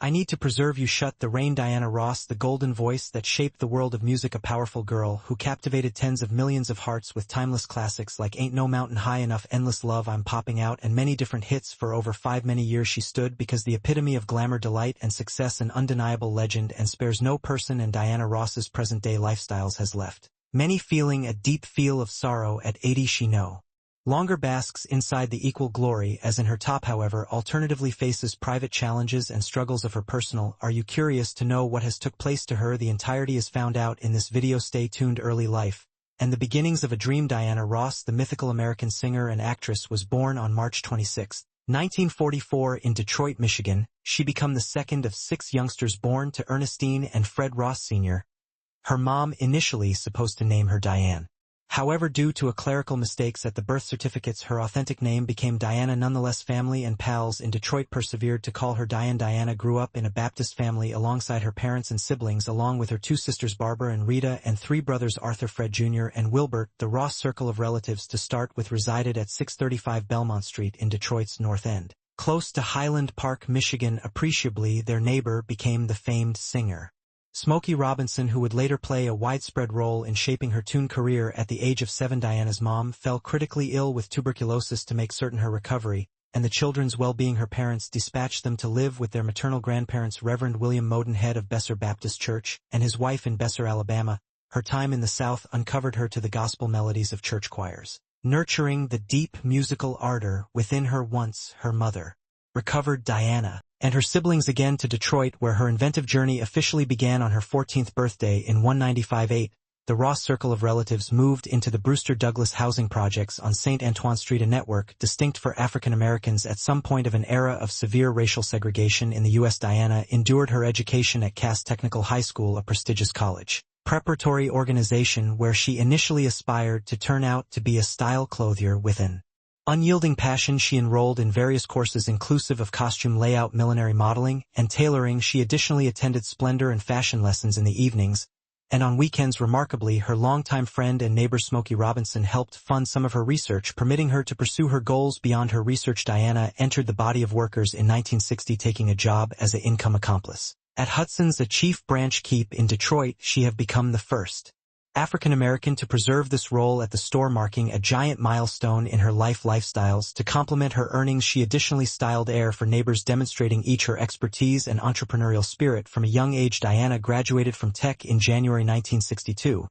I Need to Preserve You Shut the Rain. Diana Ross, the golden voice that shaped the world of music, a powerful girl who captivated tens of millions of hearts with timeless classics like Ain't No Mountain High Enough, Endless Love, I'm Popping Out, and many different hits. For over 5 many years she stood because the epitome of glamour, delight, and success, an undeniable legend, and spares no person, and Diana Ross's present-day lifestyles has left many feeling a deep feel of sorrow. At 80 she no longer basks inside the equal glory as in her top, however, alternatively faces private challenges and struggles of her personal. Are you curious to know what has took place to her? The entirety is found out in this video. Stay tuned. Early life and the beginnings of a dream. Diana Ross, the mythical American singer and actress, was born on March 26, 1944 in Detroit, Michigan. She became the second of 6 youngsters born to Ernestine and Fred Ross Sr. Her mom initially supposed to name her Diane. However, due to a clerical mistakes at the birth certificates, her authentic name became Diana. Nonetheless, family and pals in Detroit persevered to call her Diane. Diana grew up in a Baptist family alongside her parents and siblings, along with her 2 sisters Barbara and Rita and 3 brothers Arthur, Fred Jr., and Wilbert. The Ross circle of relatives to start with resided at 635 Belmont Street in Detroit's North End, close to Highland Park, Michigan. Appreciably, their neighbor became the famed singer Smokey Robinson, who would later play a widespread role in shaping her tune career. At the age of 7, Diana's mom fell critically ill with tuberculosis. To make certain her recovery and the children's well-being, her parents dispatched them to live with their maternal grandparents, Reverend William Moden, head of Besser Baptist Church, and his wife in Besser, Alabama. Her time in the South uncovered her to the gospel melodies of church choirs, nurturing the deep musical ardor within her. Once her mother recovered, Diana and her siblings again to Detroit, where her inventive journey officially began. On her 14th birthday in 1995, the Ross circle of relatives moved into the Brewster Douglas housing projects on St. Antoine Street, a network distinct for African Americans at some point of an era of severe racial segregation in the U.S. Diana endured her education at Cass Technical High School, a prestigious college preparatory organization where she initially aspired to turn out to be a style clothier. With an unyielding passion, she enrolled in various courses inclusive of costume layout, millinery, modeling, and tailoring. She additionally attended splendor and fashion lessons in the evenings and on weekends. Remarkably, her longtime friend and neighbor Smokey Robinson helped fund some of her research, permitting her to pursue her goals beyond her research. Diana entered the body of workers in 1960, taking a job as an income accomplice at Hudson's, a Chief Branch Keep in Detroit. She have become the first African-American to preserve this role at the store, marking a giant milestone in her lifestyles. To complement her earnings, she additionally styled air for neighbors, demonstrating each her expertise and entrepreneurial spirit. From a young age, Diana graduated from Tech in January 1962,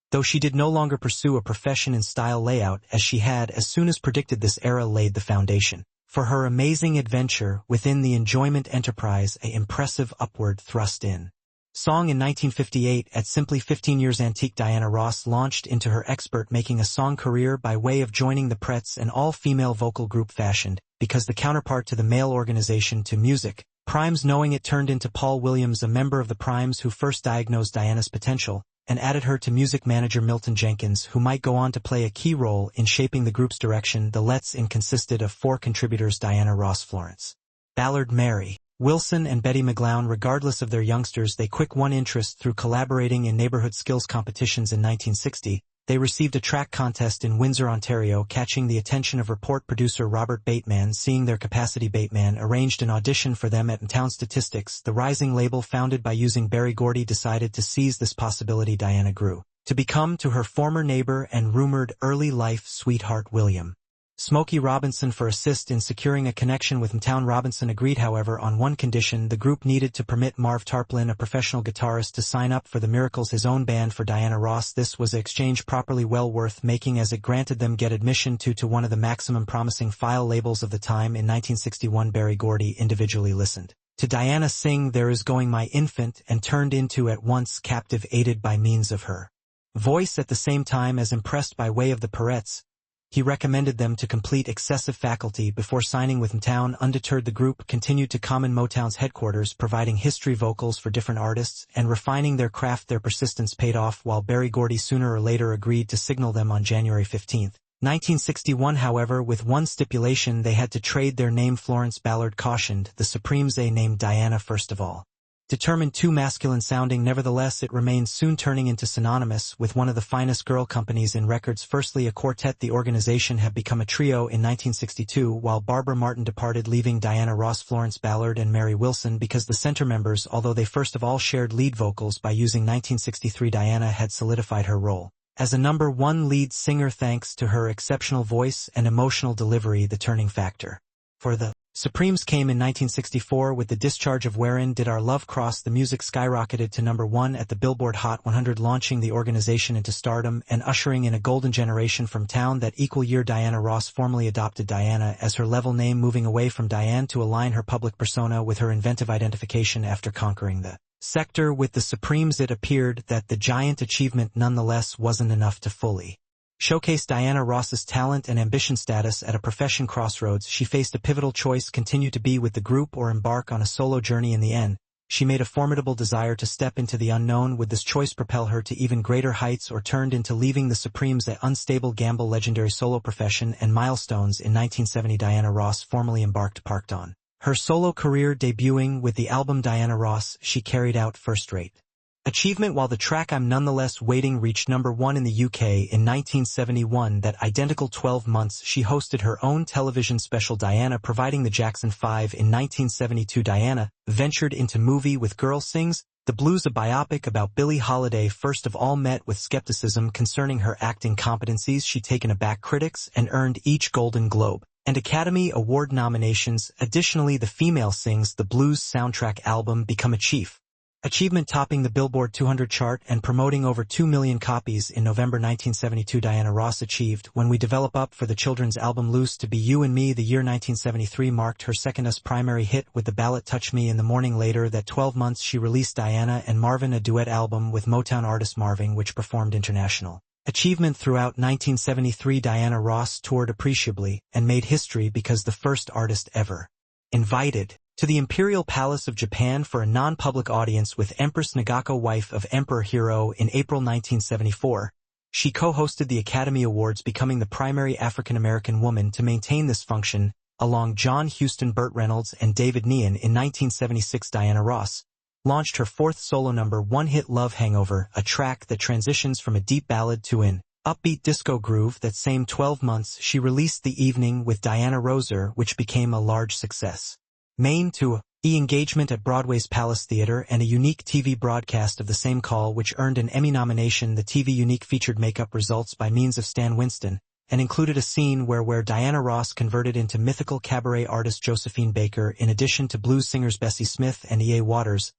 though she did no longer pursue a profession in style layout as she had as soon as predicted. This era laid the foundation for her amazing adventure within the enjoyment enterprise, a impressive upward thrust in song. In 1958, at simply 15 years antique, Diana Ross launched into her expert-making a song career by way of joining the Pretts, an all-female vocal group fashioned because the counterpart to the male organization To Music, Primes. Knowing it turned into Paul Williams, a member of the Primes, who first diagnosed Diana's potential and added her to music manager Milton Jenkins, who might go on to play a key role in shaping the group's direction. The Let's In consisted of 4 contributors: Diana Ross, Florence Ballard, Mary Wilson, and Betty McGlown. Regardless of their youngsters, they quick won interest through collaborating in neighborhood skills competitions. In 1960, they received a track contest in Windsor, Ontario, catching the attention of report producer Robert Bateman. Seeing their capacity, Bateman arranged an audition for them at Town Statistics, the rising label founded by using Berry Gordy. Decided to seize this possibility. Diana grew to become to her former neighbor and rumored early life sweetheart William Smokey Robinson for assist in securing a connection with Town. Robinson agreed, however, on one condition: the group needed to permit Marv Tarplin, a professional guitarist, to sign up for the Miracles, his own band, for Diana Ross. This was an exchange properly well worth making, as it granted them get admission to one of the maximum promising file labels of the time. In 1961, Berry Gordy individually listened to Diana sing There Is Going My Infant and turned into at once captive, aided by means of her voice. At the same time, as impressed by way of the Pretts, he recommended them to complete excessive faculty before signing with Motown. Undeterred, the group continued to Common Motown's headquarters, providing history vocals for different artists and refining their craft. Their persistence paid off, while Berry Gordy sooner or later agreed to signal them on January 15, 1961, however, with one stipulation: they had to trade their name. Florence Ballard cautioned the Supremes they named Diana first of all. Determined too masculine sounding, nevertheless it remained, soon turning into synonymous with one of the finest girl companies in records. Firstly a quartet, the organization had become a trio in 1962 while Barbara Martin departed, leaving Diana Ross, Florence Ballard and Mary Wilson because the center members, although they first of all shared lead vocals by using 1963, Diana had solidified her role as a number one lead singer thanks to her exceptional voice and emotional delivery. The turning factor for the Supremes came in 1964 with the discharge of Wherein Did Our Love Cross. The music skyrocketed to number one at the Billboard Hot 100, launching the organization into stardom and ushering in a golden generation from Town. That equal year Diana Ross formally adopted Diana as her level name, moving away from Diane to align her public persona with her inventive identification. After conquering the sector with the Supremes, it appeared that the giant achievement nonetheless wasn't enough to fully showcase Diana Ross's talent and ambition. Status at a profession crossroads, she faced a pivotal choice: continue to be with the group or embark on a solo journey. In the end, she made a formidable desire to step into the unknown. Would this choice propel her to even greater heights or turned into leaving the Supremes an unstable gamble? Legendary solo profession and milestones. In 1970 Diana Ross formally embarked on her solo career, debuting with the album Diana Ross. She carried out first-rate achievement while the track I'm Nonetheless Waiting reached number one in the UK in 1971. That identical 12 months she hosted her own television special Diana, providing the Jackson 5. In 1972 Diana ventured into movie with Girl Sings the Blues, a biopic about Billie Holiday. First of all met with skepticism concerning her acting competencies, she taken aback critics and earned each Golden Globe and Academy Award nominations. Additionally, The Female Sings the Blues soundtrack album become a chief achievement, topping the Billboard 200 chart and promoting over 2 million copies. In November 1972 Diana Ross achieved When We Develop Up for the children's album Loose to Be You and Me. The year 1973 marked her second primary hit with the ballad Touch Me in the Morning. Later that 12 months she released Diana and Marvin, a duet album with Motown artist Marvin, which performed international achievement. Throughout 1973 Diana Ross toured appreciably and made history because the first artist ever invited to the Imperial Palace of Japan for a non-public audience with Empress Nagako, wife of Emperor Hiro. In April 1974, she co-hosted the Academy Awards, becoming the primary African-American woman to maintain this function, along John Huston, Burt Reynolds, and David Nian. In 1976 Diana Ross launched her fourth solo number one hit, Love Hangover, a track that transitions from a deep ballad to an upbeat disco groove. That same 12 months she released The Evening with Diana Roser, which became a large success. Main to engagement at Broadway's Palace Theater and a unique TV broadcast of the same call, which earned an Emmy nomination. The TV unique featured makeup results by means of Stan Winston and included a scene where Diana Ross converted into mythical cabaret artist Josephine Baker. In addition to blues singers Bessie Smith and E.A. Waters,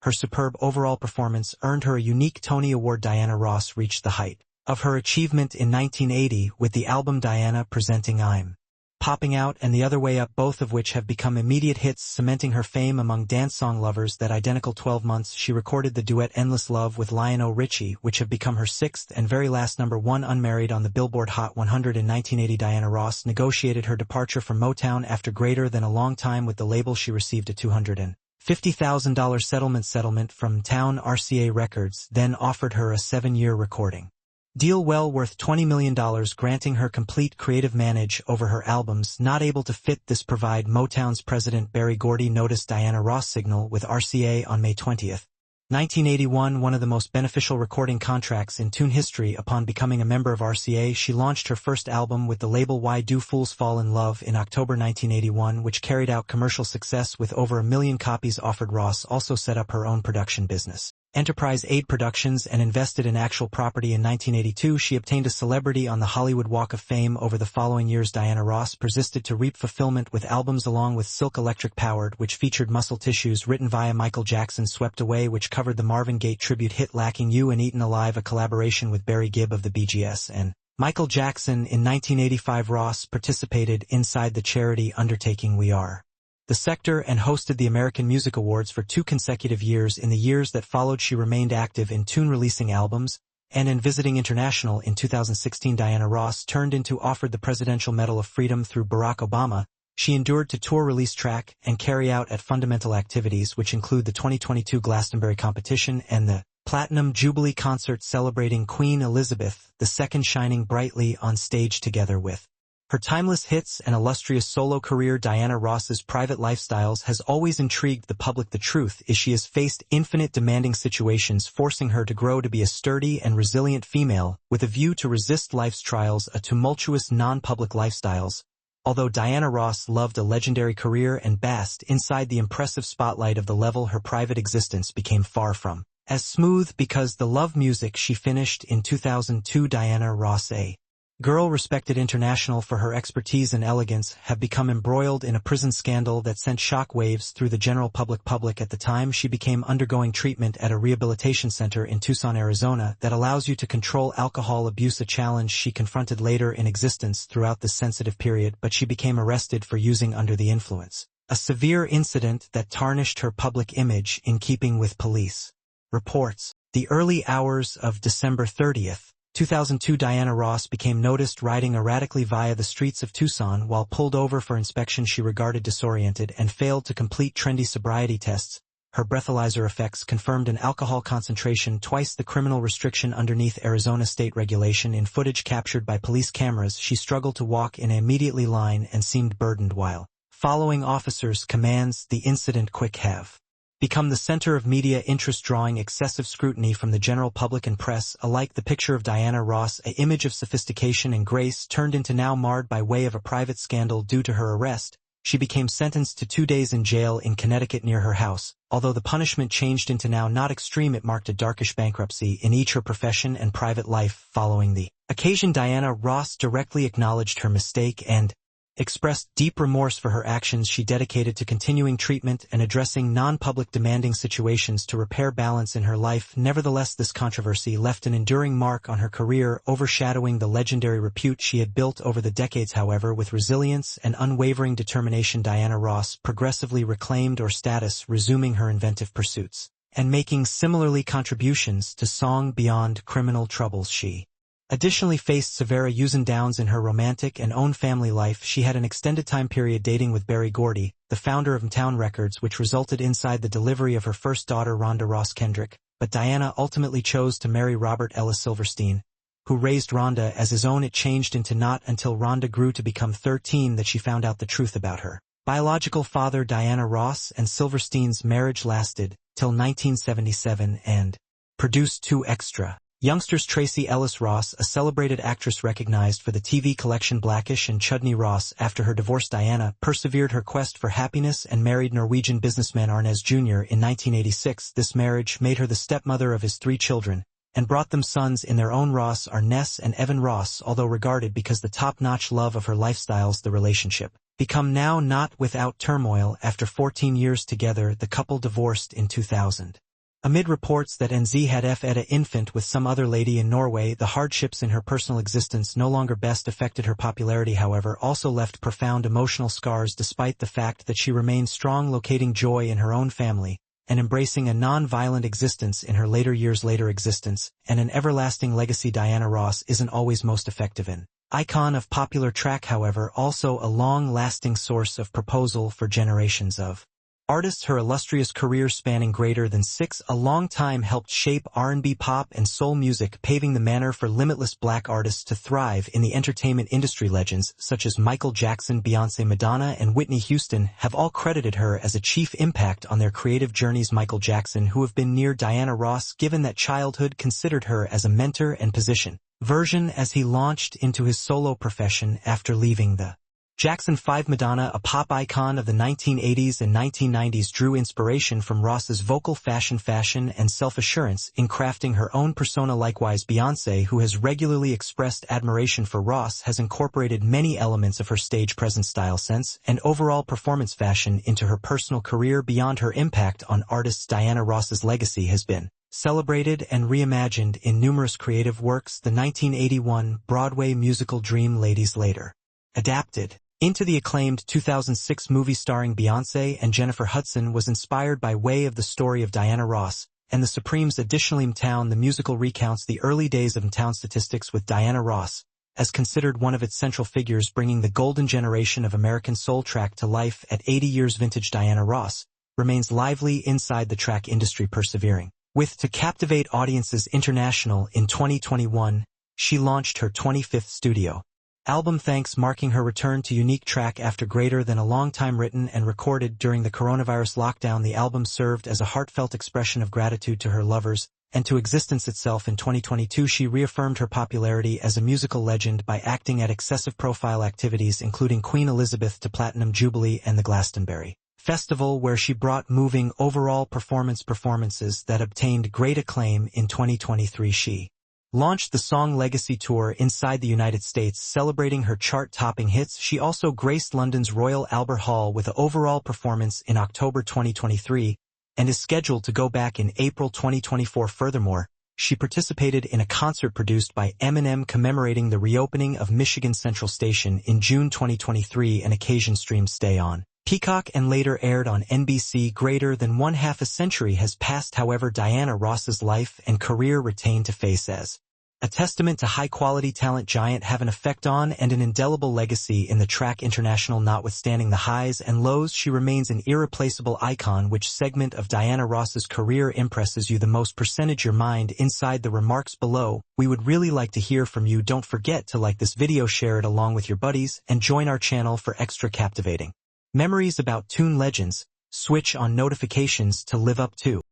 her superb overall performance earned her a unique Tony Award. Diana Ross reached the height of her achievement in 1980 with the album Diana, presenting I'm Popping Out and The Other Way Up, both of which have become immediate hits, cementing her fame among dance song lovers. That identical 12 months she recorded the duet Endless Love with Lionel Richie, which have become her sixth and very last number one. Unmarried on the Billboard Hot 100 in 1980 Diana Ross negotiated her departure from Motown. After greater than a long time with the label, she received a $250,000 settlement from Town. RCA Records then offered her a 7-year recording deal well worth $20 million, granting her complete creative manage over her albums. Not able to fit this provide, Motown's president Berry Gordy noticed Diana Ross' signal with RCA on May 20, 1981, one of the most beneficial recording contracts in tune history. Upon becoming a member of RCA, she launched her first album with the label Why Do Fools Fall in Love in October 1981, which carried out commercial success with over 1 million copies offered. Ross also set up her own production business, Enterprise Aid Productions, and invested in actual property. In 1982, she obtained a celebrity on the Hollywood Walk of Fame. Over the following years, Diana Ross persisted to reap fulfillment with albums along with Silk Electric Powered, which featured Muscle Tissues written via Michael Jackson, Swept Away, which covered the Marvin Gaye tribute hit Lacking You, and Eaten Alive, a collaboration with Barry Gibb of the Bee Gees and Michael Jackson. In 1985, Ross participated inside the charity undertaking We Are the Sector and hosted the American Music Awards for 2 consecutive years. In the years that followed, she remained active in tune releasing albums and in visiting international. In 2016, Diana Ross turned into offered the Presidential Medal of Freedom through Barack Obama. She endured to tour, release track, and carry out at fundamental activities, which include the 2022 Glastonbury competition and the Platinum Jubilee concert celebrating Queen Elizabeth II, shining brightly on stage together with Her timeless hits and illustrious solo career. Diana Ross's private lifestyles has always intrigued the public. The truth is she has faced infinite demanding situations, forcing her to grow to be a sturdy and resilient female, with a view to resist life's trials. A tumultuous non-public lifestyles. Although Diana Ross loved a legendary career and basked inside the impressive spotlight of the level, her private existence became far from as smooth because the love music she finished in 2002. Diana Ross, a girl respected international for her expertise and elegance, have become embroiled in a prison scandal that sent shockwaves through the general public. At the time, she became undergoing treatment at a rehabilitation center in Tucson, Arizona, that allows you to control alcohol abuse, a challenge she confronted later in existence throughout this sensitive period, but she became arrested for using under the influence, a severe incident that tarnished her public image in keeping with police reports. The early hours of December 30th, 2002, Diana Ross became noticed riding erratically via the streets of Tucson. While pulled over for inspection, she regarded disoriented and failed to complete trendy sobriety tests. Her breathalyzer effects confirmed an alcohol concentration twice the criminal restriction underneath Arizona state regulation. In footage captured by police cameras, she struggled to walk in an immediately line and seemed burdened while following officers' commands. The incident quick have become the center of media interest, drawing excessive scrutiny from the general public and press alike. The picture of Diana Ross, an image of sophistication and grace, turned into now marred by way of a private scandal. Due to her arrest, she became sentenced to 2 days in jail in Connecticut near her house. Although the punishment changed into now not extreme, it marked a darkish bankruptcy in each her profession and private life. Following the occasion, Diana Ross directly acknowledged her mistake and expressed deep remorse for her actions. She dedicated to continuing treatment and addressing non-public demanding situations to repair balance in her life. Nevertheless, this controversy left an enduring mark on her career, overshadowing the legendary repute she had built over the decades. However, with resilience and unwavering determination, Diana Ross progressively reclaimed her status, resuming her inventive pursuits and making similarly contributions to song beyond criminal troubles. She additionally faced severe ups and downs in her romantic and own family life. She had an extended time period dating with Berry Gordy, the founder of Motown Records, which resulted inside the delivery of her first daughter, Rhonda Ross Kendrick. But Diana ultimately chose to marry Robert Ellis Silverstein, who raised Rhonda as his own. It changed into not until Rhonda grew to become 13 that she found out the truth about her biological father. Diana Ross and Silverstein's marriage lasted till 1977 and produced 2 extra youngsters. Tracee Ellis Ross, a celebrated actress recognized for the TV collection Blackish, and Chudney Ross. After her divorce, Diana persevered her quest for happiness and married Norwegian businessman Arnes Jr. in 1986. This marriage made her the stepmother of his 3 children and brought them sons in their own. Ross are Ness and Evan Ross. Although regarded because the top-notch love of her lifestyles, the relationship become now not without turmoil. After 14 years together, the couple divorced in 2000. Amid reports that NZ had fed an infant with some other lady in Norway. The hardships in her personal existence no longer best affected her popularity, however, also left profound emotional scars. Despite the fact that she remained strong, locating joy in her own family and embracing a non-violent existence in her later years. Later existence and an everlasting legacy. Diana Ross isn't always most effective an icon of popular track, however, also a long-lasting source of proposal for generations of artists. Her illustrious career, spanning greater than 6 a long time, helped shape R&B, pop, and soul music, paving the manner for limitless black artists to thrive in the entertainment industry. Legends such as Michael Jackson, Beyoncé, Madonna, and Whitney Houston have all credited her as a chief impact on their creative journeys. Michael Jackson, who have been near Diana Ross given that childhood, considered her as a mentor and position version as he launched into his solo profession after leaving the Jackson 5. Madonna, a pop icon of the 1980s and 1990s, drew inspiration from Ross's vocal fashion and self-assurance in crafting her own persona. Likewise, Beyoncé, who has regularly expressed admiration for Ross, has incorporated many elements of her stage presence, style sense, and overall performance fashion into her personal career. Beyond her impact on artists, Diana Ross's legacy has been celebrated and reimagined in numerous creative works. The 1981 Broadway musical Dream Ladies, later adapted into the acclaimed 2006 movie starring Beyoncé and Jennifer Hudson, was inspired by way of the story of Diana Ross and the Supremes. Additionally, Motown the musical recounts the early days of Motown statistics, with Diana Ross as considered one of its central figures, bringing the golden generation of American soul track to life. At 80 years vintage, Diana Ross remains lively inside the track industry, persevering with to captivate audiences international. In 2021, she launched her 25th studio Album thanks marking her return to unique track after greater than a long time written and recorded during the coronavirus lockdown. The album served as a heartfelt expression of gratitude to her lovers and to existence itself. In 2022 she reaffirmed her popularity as a musical legend by acting at excessive profile activities including Queen Elizabeth to Platinum Jubilee and the Glastonbury Festival, where she brought moving overall performances that obtained great acclaim. In 2023 she launched the Song Legacy Tour inside the United States, celebrating her chart-topping hits. She also graced London's Royal Albert Hall with an overall performance in October 2023 and is scheduled to go back in April 2024. Furthermore, she participated in a concert produced by Eminem commemorating the reopening of Michigan Central Station in June 2023, an occasion streamed Stay on Peacock and later aired on NBC. Greater than one half a century has passed, however, Diana Ross's life and career retain to face as a testament to high-quality talent giant have an effect on and an indelible legacy in the track international. Notwithstanding the highs and lows, she remains an irreplaceable icon. Which segment of Diana Ross's career impresses you the most? Percentage your mind inside the remarks below. We would really like to hear from you. Don't forget to like this video, share it along with your buddies, and join our channel for extra captivating memories about Toon Legends. Switch on notifications to live up to